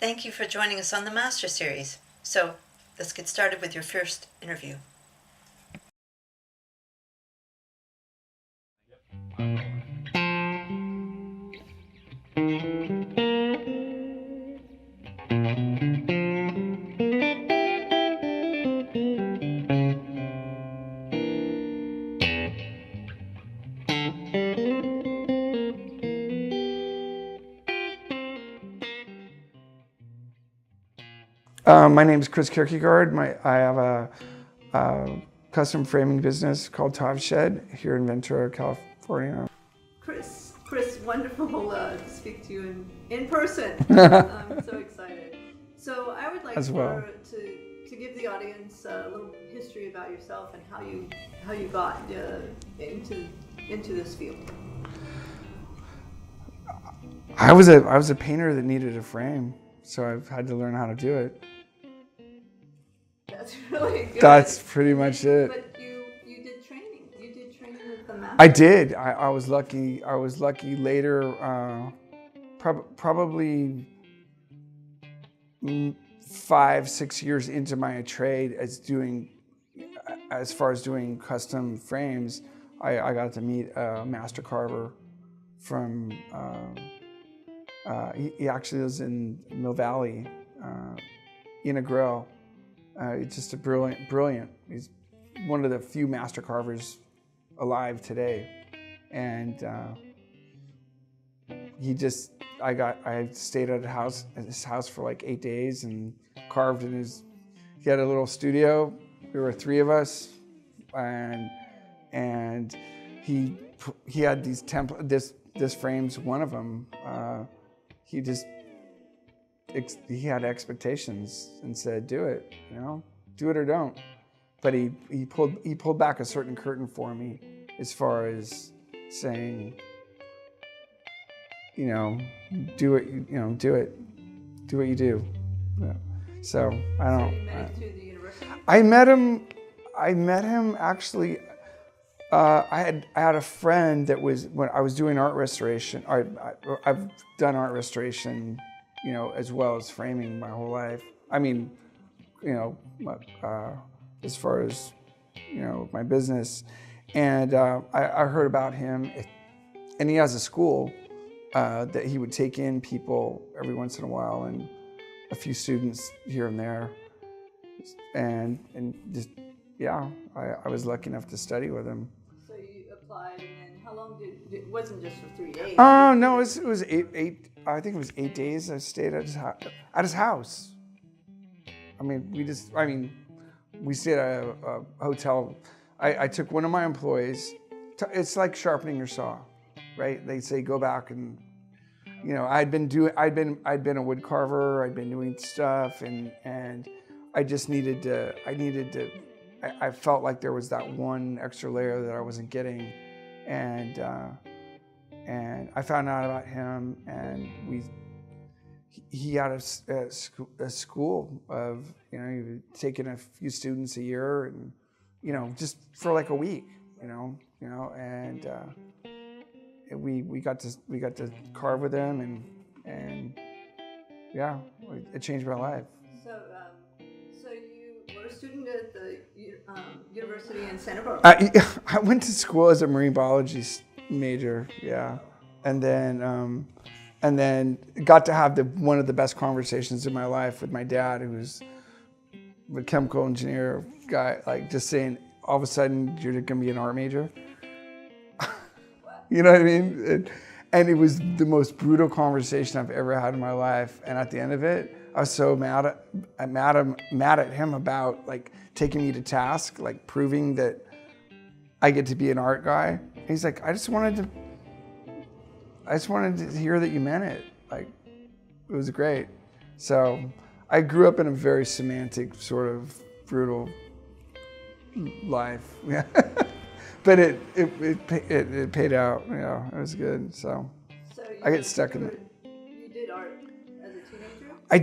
Thank you for joining us on the Master Series. So let's get started with your first interview. My name is Chris Kierkegaard. I have a custom framing business called Tav Shed here in Ventura, California. Chris, wonderful to speak to you in person. I'm so excited. So I would like to give the audience a little history about yourself and how you got into this field. I was a painter that needed a frame, so I've had to learn how to do it. That's really good. That's pretty much it. But you did training. You did training with the master. I did. I was lucky. I was lucky later, probably 5-6 years into my trade as far as doing custom frames, I got to meet a master carver from, he actually lives in Mill Valley, Ina Grill. It's just a brilliant. He's one of the few master carvers alive today, and I stayed at his house for like 8 days and carved in his. He had a little studio. There were 3 of us, and he had these this frame's one of them. He had expectations and said, "Do it, do it or don't." But he pulled back a certain curtain for me, as far as saying, do it, do what you do. Yeah. So I don't. So you met him through the university? I met him actually. I had a friend that was when I was doing art restoration. I've done art restoration, as well as framing my whole life. I mean, as far as, my business. And I heard about him, and he has a school that he would take in people every once in a while, and a few students here and there. And just, I was lucky enough to study with him. So you applied, and then how long it wasn't just for 3 days? Oh, no, it was eight. I think it was 8 days. I stayed at his house. We stayed at a hotel. I took one of my employees. It's like sharpening your saw, right? They say go back and, I'd been a wood carver. I'd been doing stuff, and I just needed to. I felt like there was that one extra layer that I wasn't getting, and I found out about him, and he had a school of, taking a few students a year, and, just for like a week, and we got to carve with him, and it changed my life. So you were a student at the university in Santa Barbara? I went to school as a marine biology major, and then got to have one of the best conversations in my life with my dad, who's a chemical engineer guy, like just saying, all of a sudden, you're going to be an art major. You know what I mean? And it was the most brutal conversation I've ever had in my life. And at the end of it, I was so mad at him about like taking me to task, like proving that I get to be an art guy. And he's like, I just wanted to hear that you meant it. Like, it was great. So I grew up in a very semantic, sort of brutal life. Yeah. But it paid out. It was good. So I get stuck in it. You did art as a teenager? I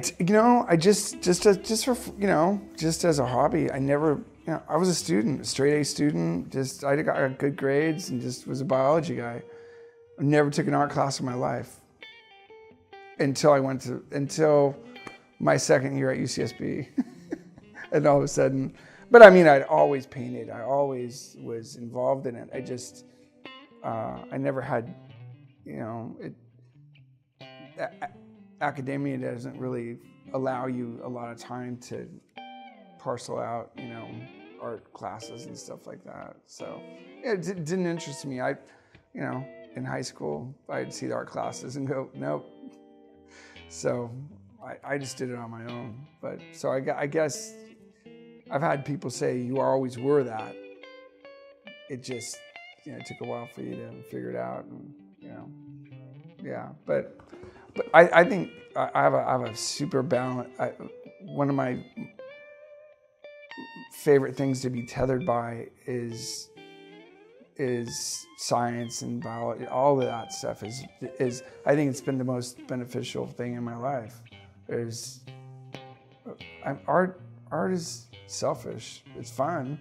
just as a hobby. I never, I was a student, a straight A student. I got good grades and just was a biology guy. I never took an art class in my life until my second year at UCSB. And all of a sudden, but I mean, I'd always painted. I always was involved in it. I just, I never had, academia doesn't really allow you a lot of time to parcel out, art classes and stuff like that. So it didn't interest me. In high school, I'd see the art classes and go, nope. So I just did it on my own. But so I guess I've had people say you always were that. It just, it took a while for you to figure it out, and yeah. But I think I have a super balance. One of my favorite things to be tethered by is science and biology. All of that stuff is I think it's been the most beneficial thing in my life. Art is selfish. It's fun,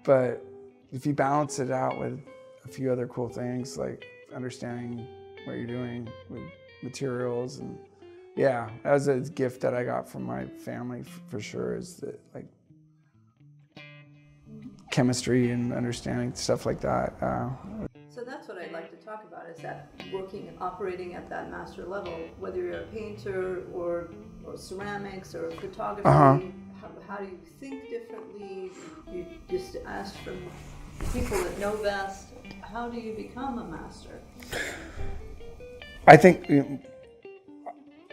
but if you balance it out with a few other cool things like understanding what you're doing with materials, and yeah, that was a gift that I got from my family for sure, is that like chemistry and understanding stuff like that. So that's what I'd like to talk about, is that working and operating at that master level, whether you're a painter or ceramics or photography. How do you think differently? You just asked from people that know best. How do you become a master? I think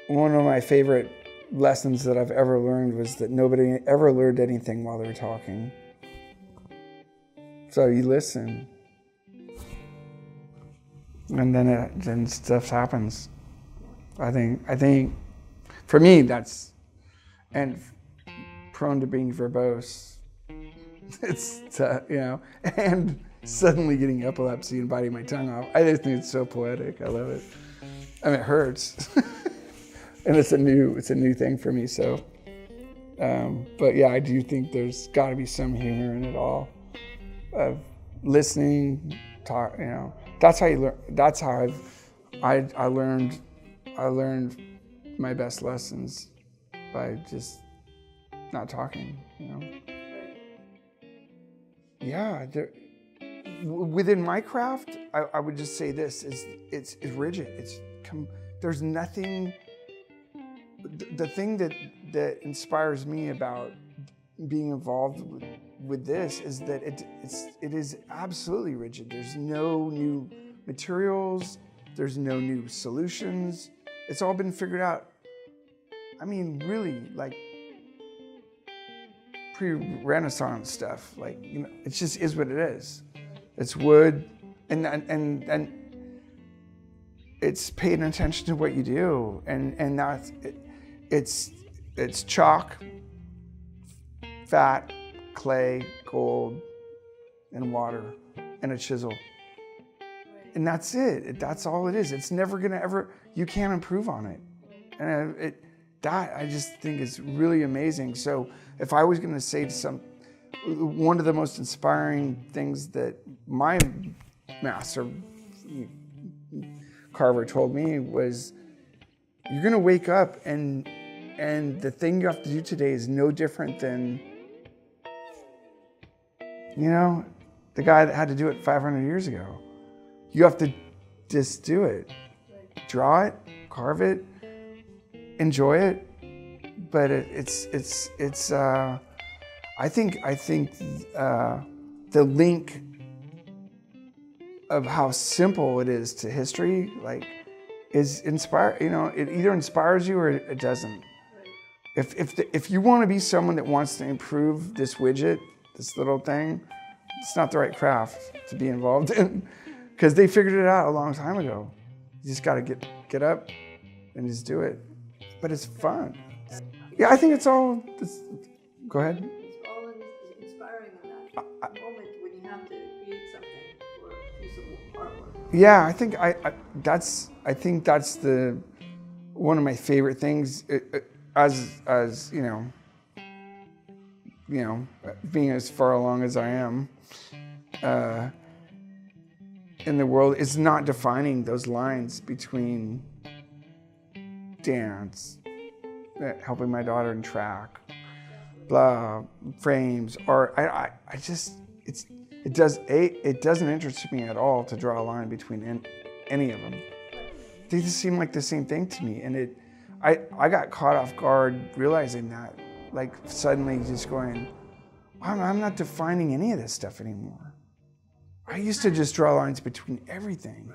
one of my favorite lessons that I've ever learned was that nobody ever learned anything while they were talking. So you listen, and then stuff happens. I think for me that's, and prone to being verbose. It's and suddenly getting epilepsy and biting my tongue off. I just think it's so poetic. I love it. I mean, it hurts, and it's a new thing for me. So, but yeah, I do think there's got to be some humor in it all. Of listening, talk. That's how you learn. That's how I learned my best lessons, by just not talking. Yeah. Within my craft, I would just say this: it's rigid. There's nothing. The thing that inspires me about being involved with this is that it is absolutely rigid. There's no new materials. There's no new solutions. It's all been figured out. I mean, really, like pre-Renaissance stuff. Like, it just is what it is. It's wood, and it's paying attention to what you do, and that's it. It's chalk, fat, clay, gold, and water, and a chisel. And that's it. That's all it is. It's never gonna ever, you can't improve on it. And that I just think is really amazing. So if I was gonna say one of the most inspiring things that my master carver told me was, you're gonna wake up and the thing you have to do today is no different than, the guy that had to do it 500 years ago. You have to just do it. Draw it, carve it, enjoy it. But it's I think the link of how simple it is to history, is inspire. It either inspires you or it doesn't. If you want to be someone that wants to improve this widget, this little thing, it's not the right craft to be involved in, because they figured it out a long time ago. You just got to get up and just do it. But it's fun. Yeah, I think it's all. Go ahead. It's all inspiring in that moment when you have to create something for a piece of artwork. Yeah, I think that's the one of my favorite things. As being as far along as I am in the world, is not defining those lines between dance helping my daughter in track, blah, frames, or I just, it doesn't interest me at all to draw a line between any of them. They just seem like the same thing to me, and I got caught off guard realizing that, like suddenly just going, I'm not defining any of this stuff anymore. I used to just draw lines between everything.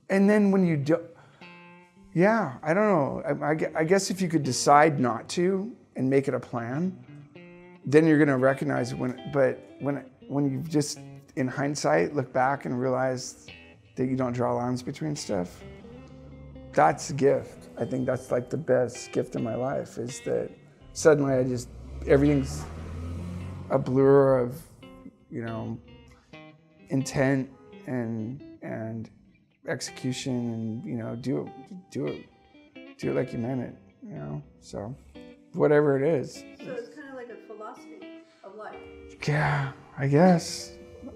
And then when you do, yeah, I don't know. I guess if you could decide not to and make it a plan, then you're gonna recognize when you just, in hindsight, look back and realize that you don't draw lines between stuff, that's a gift. I think that's like the best gift in my life, is that suddenly everything's a blur of, intent and execution, and do it like you meant it, so whatever it is. So it's kind of like a philosophy of life. Yeah, I guess.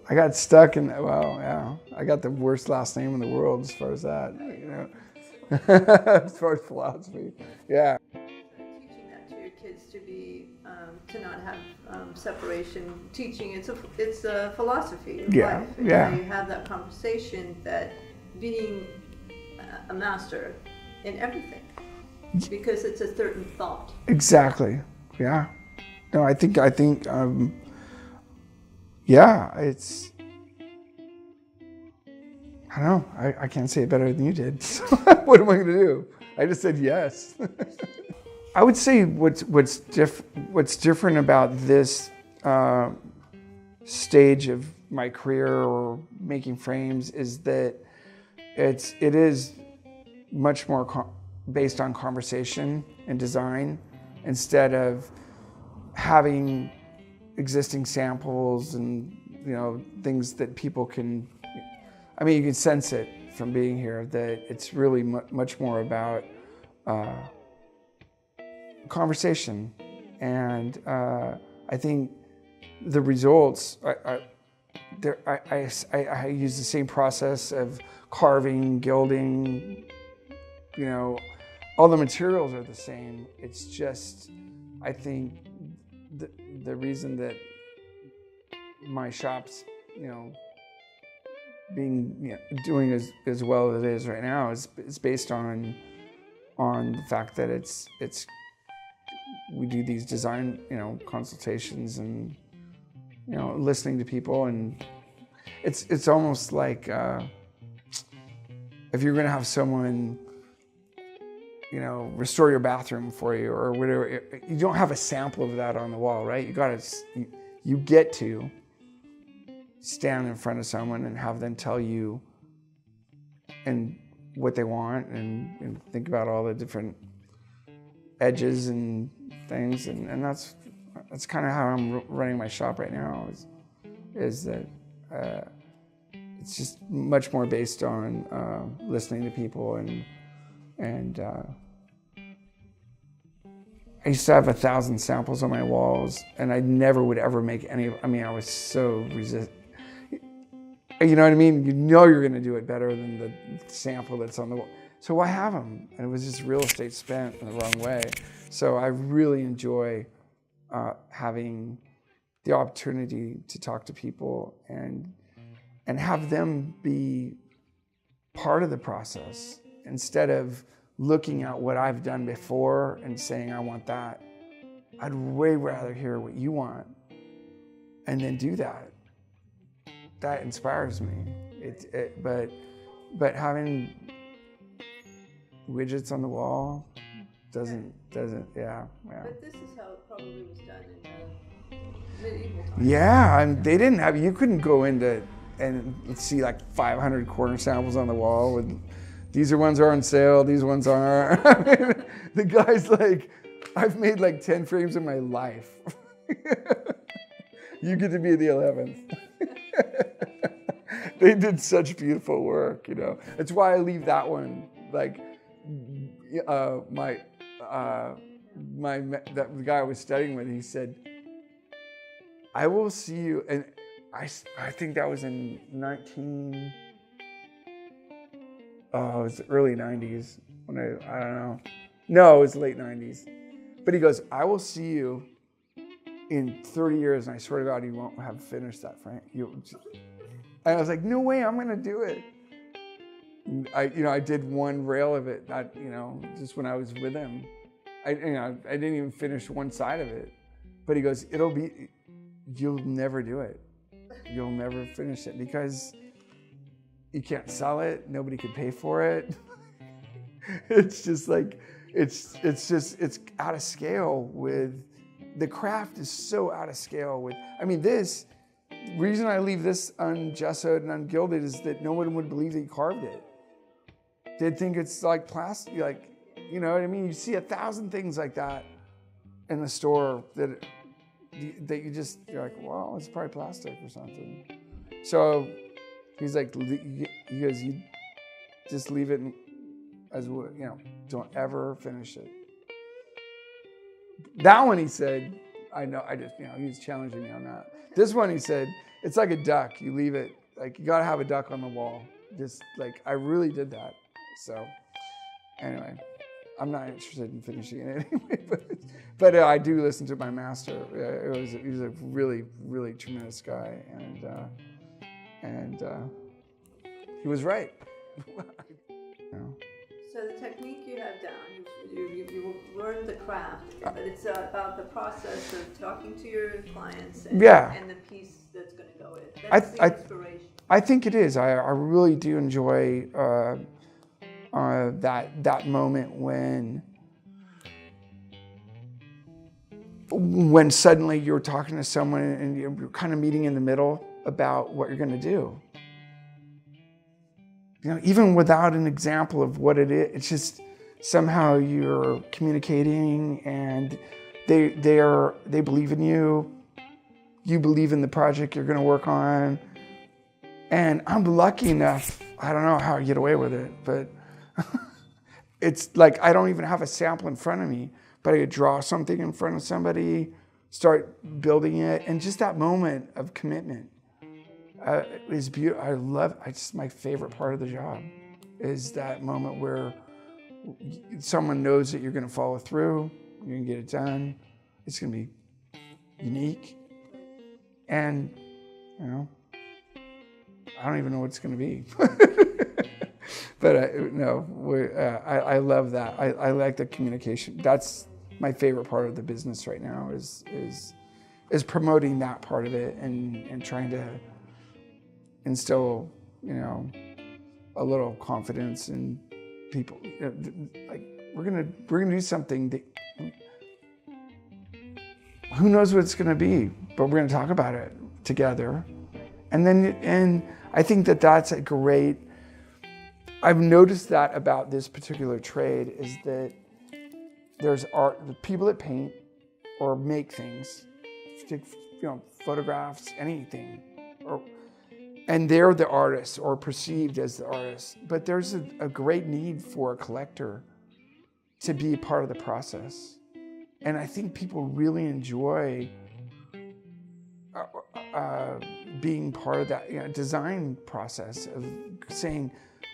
I got stuck in that. Well, yeah, I got the worst last name in the world as far as that, as far as philosophy. Yeah. Teaching that to your kids to not have separation. Teaching it's a philosophy of life. And you have that conversation that being a master in everything, because it's a certain thought. Exactly. Yeah. No, I think. Yeah, it's. I don't know. I can't say it better than you did. So what am I going to do? I just said yes. I would say what's different about this stage of my career or making frames is that it is much more based on conversation and design, instead of having existing samples and things that people can. I mean, you can sense it from being here that it's really much more about conversation, and I think the results. I use the same process of carving, gilding. All the materials are the same. It's just, I think, the reason that my shop's, doing as well as it is right now is based on the fact that it's we do these design, consultations and, listening to people, and it's almost like if you're going to have someone, restore your bathroom for you or whatever, you don't have a sample of that on the wall, right? You get to stand in front of someone and have them tell you and what they want, and think about all the different edges and things, and that's kind of how I'm running my shop right now. Is that it's just much more based on listening to people, and I used to have 1,000 samples on my walls, and I never would ever make any. I mean, I was so You know what I mean? You're going to do it better than the sample that's on the wall. So why have them? And it was just real estate spent in the wrong way. So I really enjoy having the opportunity to talk to people and have them be part of the process, instead of looking at what I've done before and saying, I want that. I'd way rather hear what you want and then do that. That inspires me. But having widgets on the wall doesn't. Yeah. But this is how it probably was done in medieval times. Yeah, and they didn't have. You couldn't go into and see like 500 corner samples on the wall with. These ones are on sale. These ones aren't. I mean, the guy's like, I've made like 10 frames in my life. You get to be the 11th. They did such beautiful work, It's why I leave that one. Like, the guy I was studying with, he said, I will see you, and I think that was in it was the early 90s, when I don't know, No, it was late 90s. But he goes, I will see you in 30 years, and I swear to God, you won't have finished that, Frank. And I was like, no way, I'm going to do it. I did one rail of it, just when I was with him. I didn't even finish one side of it. But he goes, you'll never do it. You'll never finish it because you can't sell it. Nobody could pay for it. It's just like, it's out of scale with, the craft is so out of scale with, the reason I leave this ungessoed and ungilded is that no one would believe that you carved it. They'd think it's like plastic, you know what I mean? You see 1,000 things like that in the store that you're like, well, it's probably plastic or something. So he's like, he goes, you just leave it as, don't ever finish it. That one he said, he was challenging me on that. This one he said, it's like a duck. You leave it, you gotta have a duck on the wall. Just I really did that. So anyway, I'm not interested in finishing it anyway, but I do listen to my master. He was a really, really tremendous guy, and he was right. So the technique you have down, you learned the craft, but it's about the process of talking to your clients and the piece that's going to go in. That's the inspiration. I think it is. I really do enjoy that moment when suddenly you're talking to someone and you're kind of meeting in the middle about what you're going to do. Even without an example of what it is, it's just somehow you're communicating and they believe in you. You believe in the project you're going to work on. And I'm lucky enough, I don't know how I get away with it, but it's like I don't even have a sample in front of me, but I could draw something in front of somebody, start building it, and just that moment of commitment. Is beautiful. It's my favorite part of the job is that moment where someone knows that you're going to follow through, you're going to get it done. It's going to be unique. And, I don't even know what it's going to be. But I love that. I like the communication. That's my favorite part of the business right now is promoting that part of it and trying to instill, a little confidence in people. We're gonna do something that who knows what it's gonna be, but we're gonna talk about it together. And I think that's a great. I've noticed that about this particular trade is that there's art, the people that paint or make things, photographs, anything, and they're the artists or perceived as the artists. But there's a great need for a collector to be part of the process. And I think people really enjoy being part of that design process of saying,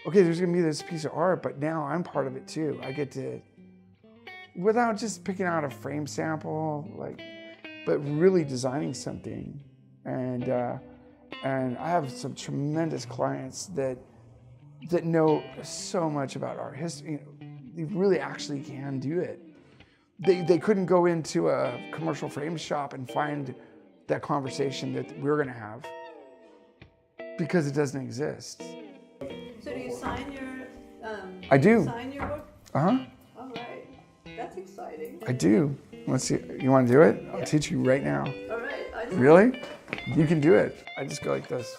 okay, there's gonna be this piece of art, but now I'm part of it too. I get to, without just picking out a frame sample, but really designing something. And I have some tremendous clients that know so much about art history. They really actually can do it. They couldn't go into a commercial frame shop and find that conversation that we're going to have because it doesn't exist. So do you sign your? I do. Sign your book? All right, that's exciting. I do. Let's see. You want to do it? I'll teach you right now. All right. Really? You can do it. I just go like this.